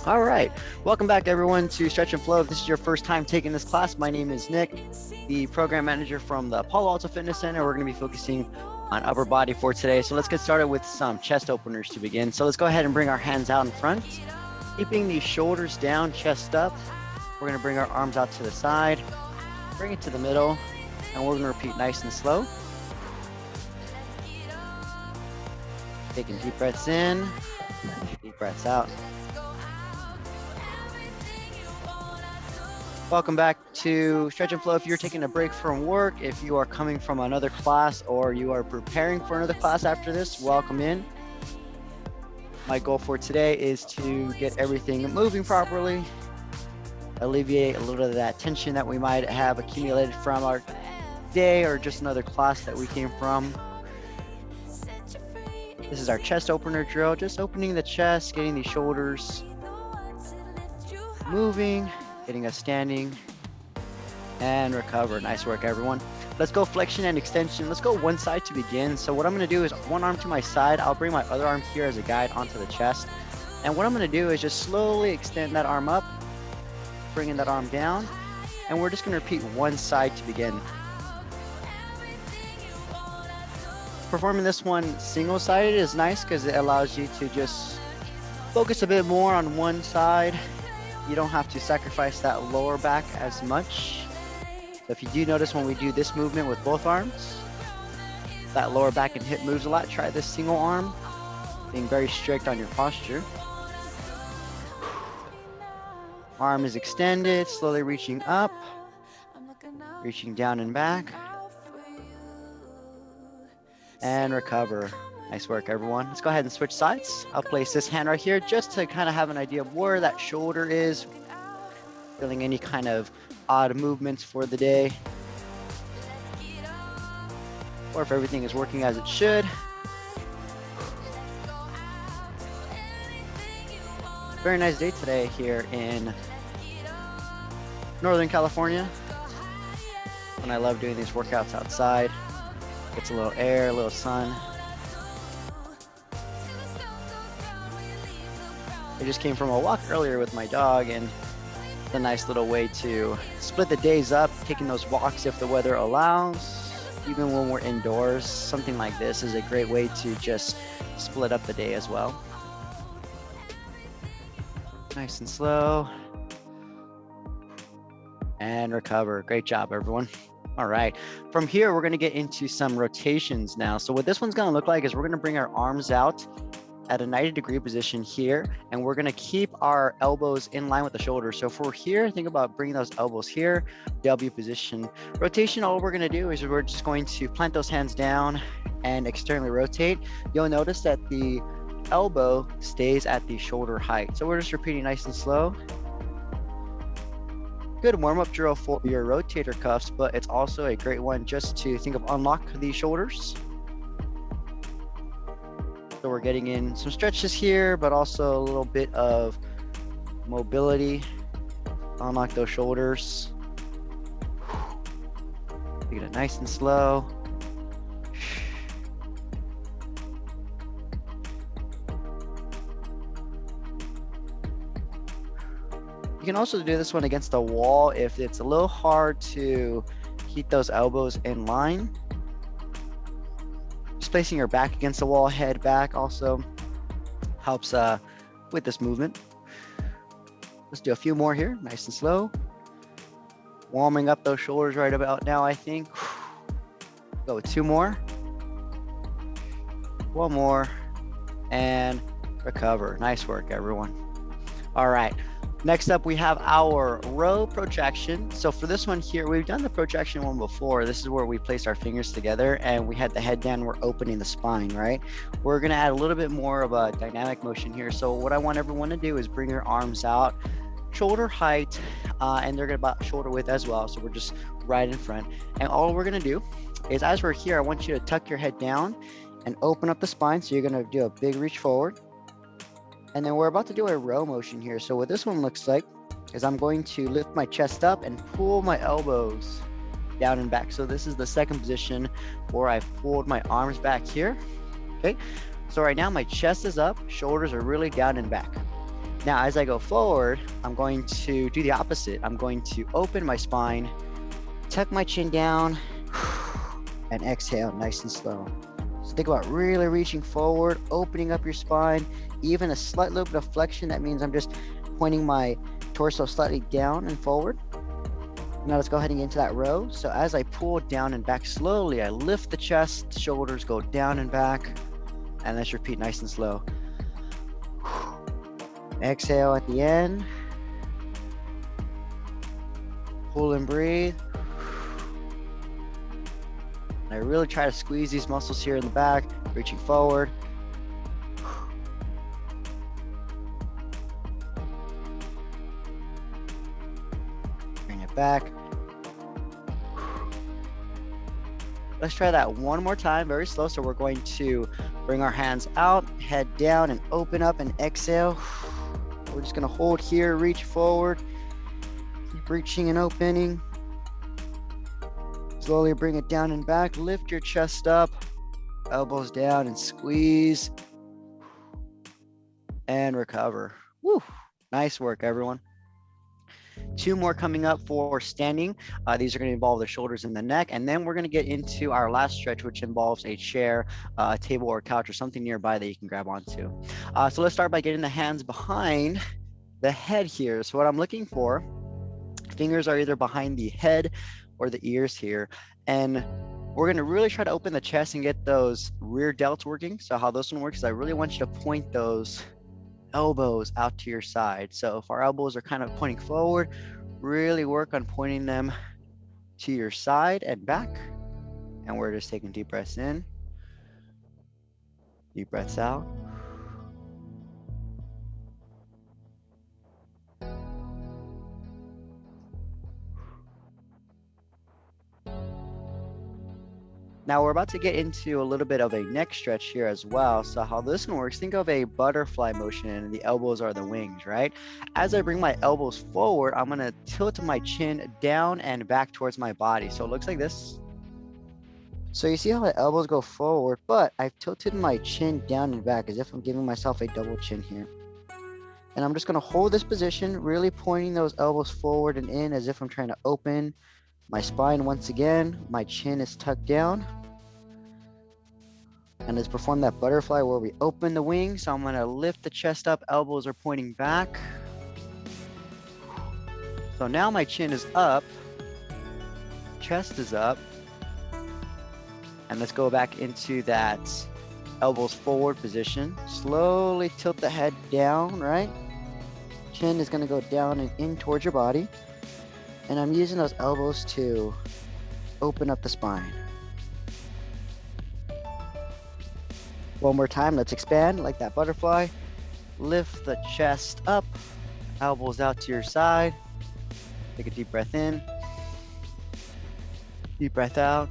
All right, welcome back everyone to Stretch and Flow. If this is your first time taking this class, my name is Nick, the program manager from the Palo Alto Fitness Center. We're going to be focusing on upper body for today. So let's get started with some chest openers to begin. So let's go ahead and bring our hands out in front, keeping the shoulders down, chest up. We're going to bring our arms out to the side, bring it to the middle, and we're going to repeat nice and slow. Taking deep breaths in, deep breaths out. Welcome back to Stretch and Flow. If you're taking a break from work, if you are coming from another class, or you are preparing for another class after this, welcome in. My goal for today is to get everything moving properly, alleviate a little of that tension that we might have accumulated from our day or just another class that we came from. This is our chest opener drill, just opening the chest, getting the shoulders moving, getting us standing, and recover. Nice work, everyone. Let's go flexion and extension. Let's go one side to begin. So what I'm going to do is one arm to my side. I'll bring my other arm here as a guide onto the chest. And what I'm going to do is just slowly extend that arm up, bringing that arm down, and we're just going to repeat one side to begin. Performing this one single-sided is nice because it allows you to just focus a bit more on one side. You don't have to sacrifice that lower back as much. So if you do notice when we do this movement with both arms, that lower back and hip moves a lot. Try this single arm, being very strict on your posture. Arm is extended, slowly reaching up, reaching down and back, and recover. Nice work, everyone. Let's go ahead and switch sides. I'll place this hand right here just to kind of have an idea of where that shoulder is, feeling any kind of odd movements for the day, or if everything is working as it should. Very nice day today here in Northern California, and I love doing these workouts outside. Gets a little air, a little sun. I just came from a walk earlier with my dog, and it's a nice little way to split the days up, taking those walks if the weather allows. Even when we're indoors, something like this is a great way to just split up the day as well. Nice and slow. And recover. Great job, everyone. All right, from here, we're gonna get into some rotations now. So what this one's gonna look like is we're gonna bring our arms out at a 90-degree position here, and we're gonna keep our elbows in line with the shoulders. So if we're here, think about bringing those elbows here, W position. Rotation, all we're gonna do is we're just going to plant those hands down and externally rotate. You'll notice that the elbow stays at the shoulder height. So we're just repeating nice and slow. Good warm-up drill for your rotator cuffs, but it's also a great one just to think of unlock the shoulders. So we're getting in some stretches here, but also a little bit of mobility. Unlock those shoulders. Take it nice and slow. You can also do this one against the wall if it's a little hard to keep those elbows in line. Just placing your back against the wall, head back, also helps with this movement. Let's do a few more here, nice and slow. Warming up those shoulders right about now, I think. Go with two more. One more, and recover. Nice work, everyone. All right. Next up, we have our row protraction. So for this one here, we've done the protraction one before. This is where we place our fingers together and we had the head down, we're opening the spine, right? We're gonna add a little bit more of a dynamic motion here. So what I want everyone to do is bring your arms out, shoulder height, and they're about shoulder width as well. So we're just right in front. And all we're gonna do is as we're here, I want you to tuck your head down and open up the spine. So you're gonna do a big reach forward. And then we're about to do a row motion here. So what this one looks like is I'm going to lift my chest up and pull my elbows down and back. So this is the second position where I've pulled my arms back here. Okay, so right now my chest is up, shoulders are really down and back. Now, as I go forward, I'm going to do the opposite. I'm going to open my spine, tuck my chin down, and exhale nice and slow. So think about really reaching forward, opening up your spine, even a slight little bit of flexion. That means I'm just pointing my torso slightly down and forward. Now let's go ahead and get into that row. So as I pull down and back slowly, I lift the chest, shoulders go down and back, and let's repeat nice and slow. Exhale at the end. Pull and breathe. I really try to squeeze these muscles here in the back, reaching forward. Bring it back. Let's try that one more time, very slow. So we're going to bring our hands out, head down, and open up and exhale. We're just gonna hold here, reach forward, keep reaching and opening. Slowly bring it down and back, lift your chest up, elbows down and squeeze, and recover. Woo, nice work, everyone. 2 more coming up for standing. These are going to involve the shoulders and the neck. And then we're going to get into our last stretch, which involves a chair, a table or couch or something nearby that you can grab onto. So let's start by getting the hands behind the head here. So what I'm looking for, fingers are either behind the head or the ears here. And we're going to really try to open the chest and get those rear delts working. So how this one works is I really want you to point those elbows out to your side. So if our elbows are kind of pointing forward, really work on pointing them to your side and back. And we're just taking deep breaths in, deep breaths out. Now we're about to get into a little bit of a neck stretch here as well. So how this one works, think of a butterfly motion and the elbows are the wings, right? As I bring my elbows forward, I'm gonna tilt my chin down and back towards my body. So it looks like this. So you see how my elbows go forward, but I've tilted my chin down and back as if I'm giving myself a double chin here. And I'm just gonna hold this position, really pointing those elbows forward and in as if I'm trying to open my spine once again. My chin is tucked down. And let's perform that butterfly where we open the wings. So I'm gonna lift the chest up, elbows are pointing back. So now my chin is up, chest is up. And let's go back into that elbows forward position. Slowly tilt the head down, right? Chin is gonna go down and in towards your body. And I'm using those elbows to open up the spine. One more time, let's expand like that butterfly. Lift the chest up, elbows out to your side. Take a deep breath in, deep breath out.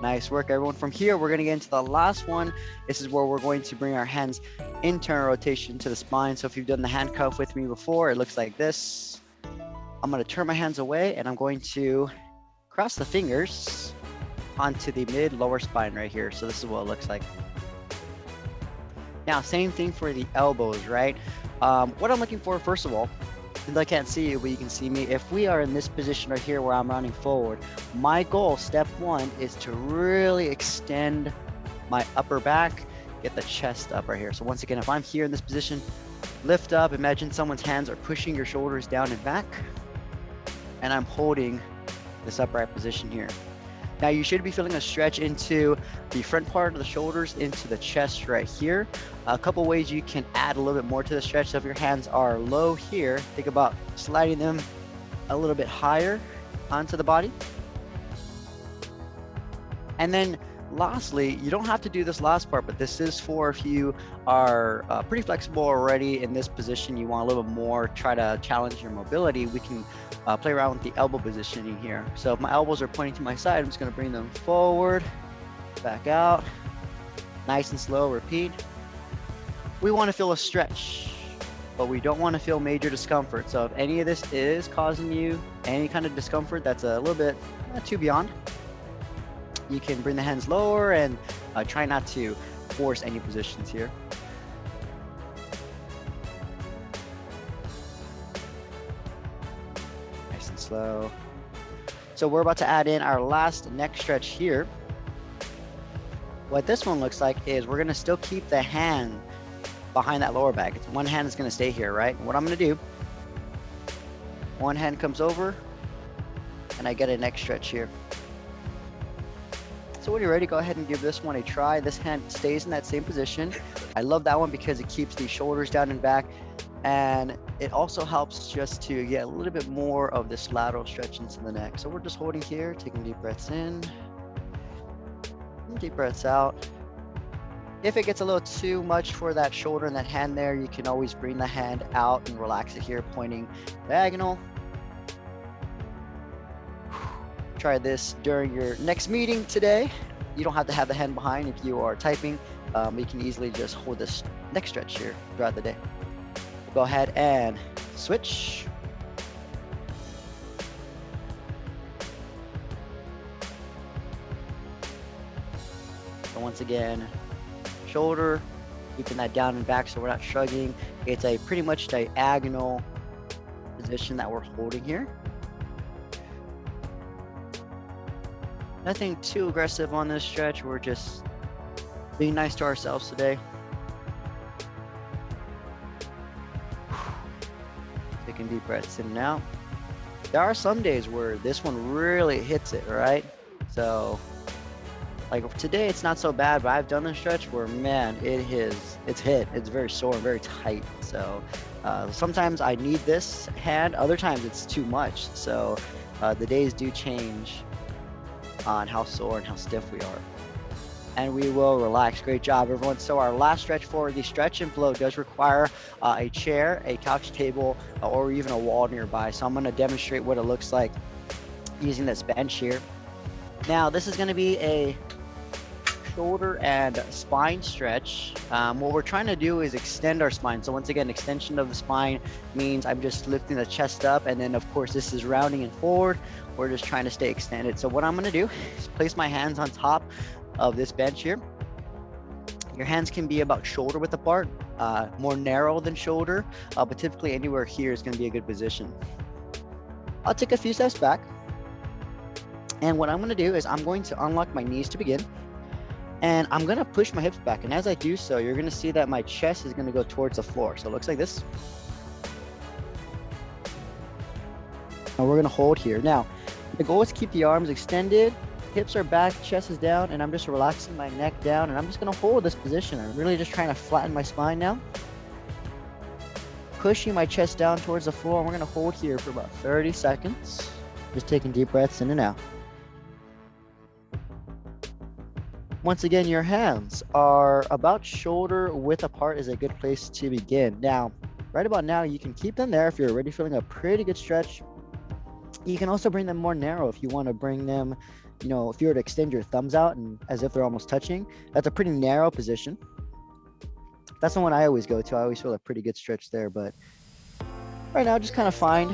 Nice work, everyone. From here, we're gonna get into the last one. This is where we're going to bring our hands internal rotation to the spine. So if you've done the handcuff with me before, it looks like this. I'm gonna turn my hands away and I'm going to cross the fingers onto the mid lower spine right here. So this is what it looks like. Now, same thing for the elbows, right? What I'm looking for, first of all, since I can't see you, but you can see me. If we are in this position right here where I'm rounding forward, my goal, step 1, is to really extend my upper back, get the chest up right here. So once again, if I'm here in this position, lift up, imagine someone's hands are pushing your shoulders down and back, and I'm holding this upright position here. Now you should be feeling a stretch into the front part of the shoulders, into the chest right here. A couple ways you can add a little bit more to the stretch. So if your hands are low here, think about sliding them a little bit higher onto the body. And then lastly, you don't have to do this last part, but this is for if you are pretty flexible already in this position, you want a little bit more, try to challenge your mobility, we can play around with the elbow positioning here. So if my elbows are pointing to my side, I'm just gonna bring them forward, back out, nice and slow, repeat. We wanna feel a stretch, but we don't wanna feel major discomfort. So if any of this is causing you any kind of discomfort that's a little bit too beyond, you can bring the hands lower and try not to force any positions here. slow. So we're about to add in our last neck stretch here. What this one looks like is we're gonna still keep the hand behind that lower back. One hand is gonna stay here, right? And what I'm gonna do, one hand comes over and I get a neck stretch here. So when you're ready, go ahead and give this one a try. This hand stays in that same position. I love that one because it keeps the shoulders down and back, and it also helps just to get a little bit more of this lateral stretch into the neck. So we're just holding here, taking deep breaths in, and deep breaths out. If it gets a little too much for that shoulder and that hand there, you can always bring the hand out and relax it here, pointing diagonal. Try this during your next meeting today. You don't have to have the hand behind if you are typing. You can easily just hold this neck stretch here throughout the day. Go ahead and switch. So once again, shoulder, keeping that down and back so we're not shrugging. It's a pretty much diagonal position that we're holding here. Nothing too aggressive on this stretch. We're just being nice to ourselves today. Taking deep breaths in and out. There are some days where this one really hits it, right? So like today it's not so bad, but I've done this stretch where, man, it's hit. It's very sore, very tight. So sometimes I need this hand, other times it's too much. So the days do change on how sore and how stiff we are. And we will relax. Great job, everyone. So our last stretch for the stretch and flow does require a chair, a couch table, or even a wall nearby. So I'm going to demonstrate what it looks like using this bench here. Now, this is going to be a shoulder and spine stretch. What we're trying to do is extend our spine. So once again, extension of the spine means I'm just lifting the chest up, and then of course this is rounding and forward. We're just trying to stay extended. So what I'm going to do is place my hands on top of this bench here. Your hands can be about shoulder width apart, more narrow than shoulder, but typically anywhere here is going to be a good position. I'll take a few steps back, and what I'm going to do is I'm going to unlock my knees to begin. And I'm gonna push my hips back. And as I do so, you're gonna see that my chest is gonna go towards the floor. So it looks like this. And we're gonna hold here. Now, the goal is to keep the arms extended, hips are back, chest is down, and I'm just relaxing my neck down. And I'm just gonna hold this position. I'm really just trying to flatten my spine now. Pushing my chest down towards the floor. And we're gonna hold here for about 30 seconds. Just taking deep breaths in and out. Once again, your hands are about shoulder width apart is a good place to begin. Now, right about now, you can keep them there if you're already feeling a pretty good stretch. You can also bring them more narrow if you want to bring them, you know, if you were to extend your thumbs out and as if they're almost touching, that's a pretty narrow position. That's the one I always go to. I always feel a pretty good stretch there, but right now, just kind of find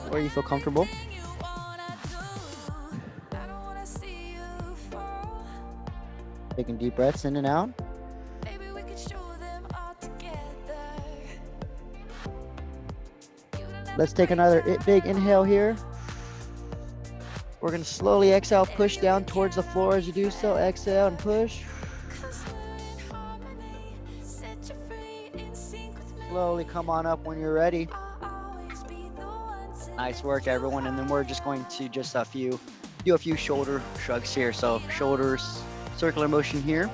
where you feel comfortable. Taking deep breaths in and out. Let's take another big inhale here. We're going to slowly exhale, push down towards the floor as you do so. Exhale and push. Slowly come on up when you're ready. Nice work, everyone. And then we're just going to do a few shoulder shrugs here. So shoulders, circular motion here.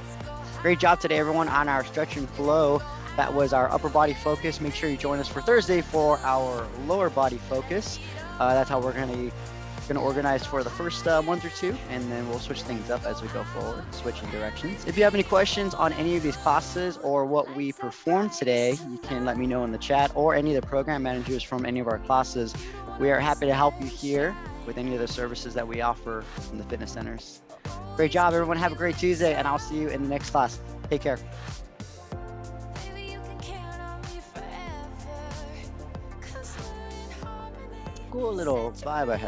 Great job today, everyone, on our stretch and flow. That was our upper body focus. Make sure you join us for Thursday for our lower body focus. That's how we're going to organize for the first month or two, and then we'll switch things up as we go forward, switching directions. If you have any questions on any of these classes or what we performed today, you can let me know in the chat, or any of the program managers from any of our classes. We are happy to help you here with any of the services that we offer in the fitness centers. Great job, everyone. Have a great Tuesday, and I'll see you in the next class. Take care. Cool little vibe I had.